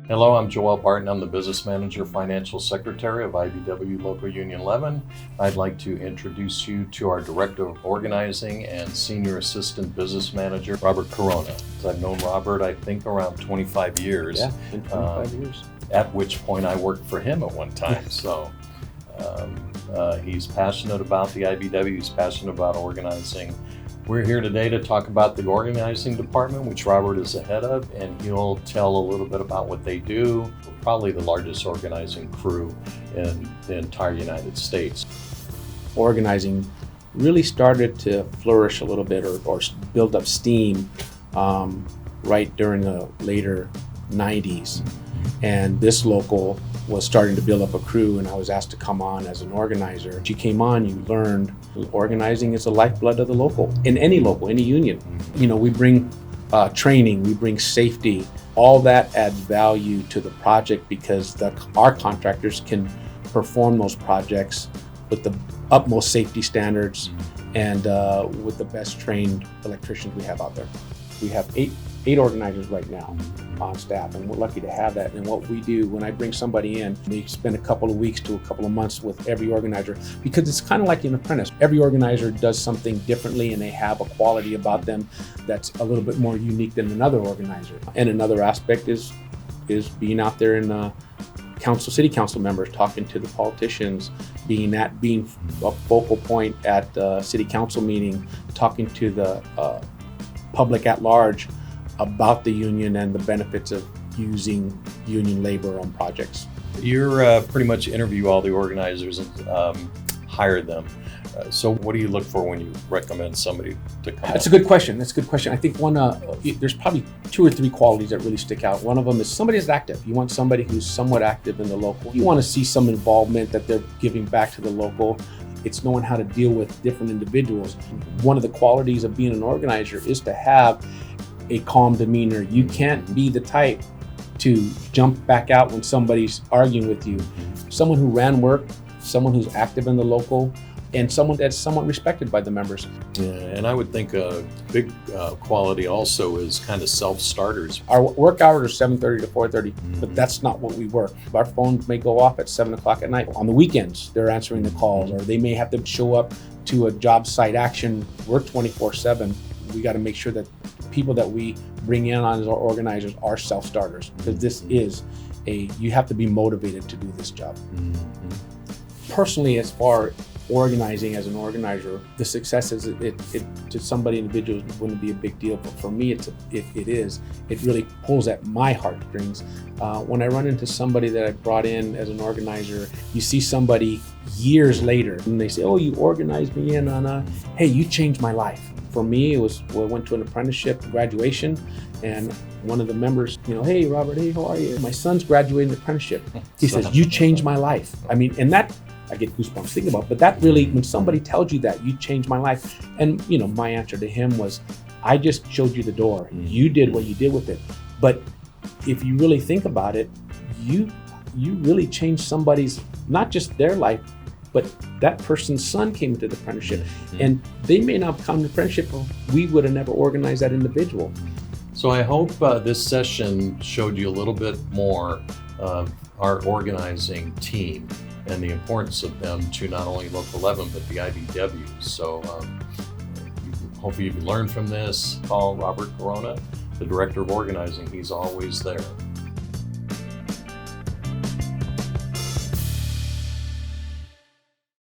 Hello, I'm Joel Barton. I'm the Business Manager, Financial Secretary of IBEW Local Union 11. I'd like to introduce you to our Director of Organizing and Senior Assistant Business Manager, Robert Corona. I've known Robert, I think, around 25 years. Yeah, been 25 years. At which point I worked for him at one time. So he's passionate about the IBEW, he's passionate about organizing. We're here today to talk about the organizing department, which Robert is the head of, and he'll tell a little bit about what they do. We're probably the largest organizing crew in the entire United States. Organizing really started to flourish a little bit or build up steam right during the later 90s. And this local was starting to build up a crew, and I was asked to come on as an organizer. When you came on, you learned organizing is the lifeblood of the local, in any union. You know, we bring training, we bring safety, all that adds value to the project because our contractors can perform those projects with the utmost safety standards and with the best trained electricians we have out there. We have eight organizers right now on staff, and we're lucky to have that. And what we do when I bring somebody in, we spend a couple of weeks to a couple of months with every organizer, because it's kind of like an apprentice. Every organizer does something differently, and they have a quality about them that's a little bit more unique than another organizer. And another aspect is being out there in city council members, talking to the politicians, being a focal point at the city council meeting, talking to the public at large about the union and the benefits of using union labor on projects. You're pretty much interview all the organizers and hire them. So what do you look for when you recommend somebody to come? That's a good question. I think there's probably 2 or 3 qualities that really stick out. One of them is somebody that's active. You want somebody who's somewhat active in the local. You want to see some involvement, that they're giving back to the local. It's knowing how to deal with different individuals. One of the qualities of being an organizer is to have a calm demeanor. You can't be the type to jump back out when somebody's arguing with you. Someone who ran work, someone who's active in the local, and someone that's somewhat respected by the members. Yeah, and I would think a big quality also is kind of self-starters. Our work hours are 7:30 to 4:30, but that's not what we work. Our phones may go off at 7 o'clock at night. On the weekends, they're answering the calls, or they may have to show up to a job site action. We're 24/7. We got to make sure that people that we bring in as our organizers are self-starters, because this is you have to be motivated to do this job. Personally, as far organizing as an organizer, the success is to somebody individual wouldn't be a big deal, but for me, it really pulls at my heartstrings. When I run into somebody that I brought in as an organizer, you see somebody years later and they say, "Oh, you organized me in on hey, you changed my life." For me, I went to an apprenticeship graduation, and one of the members, "Hey, Robert, hey, how are you? My son's graduating apprenticeship." He says, "You changed my life." I mean, and that, I get goosebumps thinking about, but that really, when somebody tells you that, you changed my life. And, my answer to him was, I just showed you the door. You did what you did with it. But if you really think about it, you really changed somebody's, not just their life, but that person's son came into the apprenticeship, and they may not have come to apprenticeship, or we would have never organized that individual. So I hope this session showed you a little bit more of our organizing team and the importance of them to not only Local 11, but the IBEW. So hopefully you've learned from this. Call Robert Corona, the Director of Organizing. He's always there.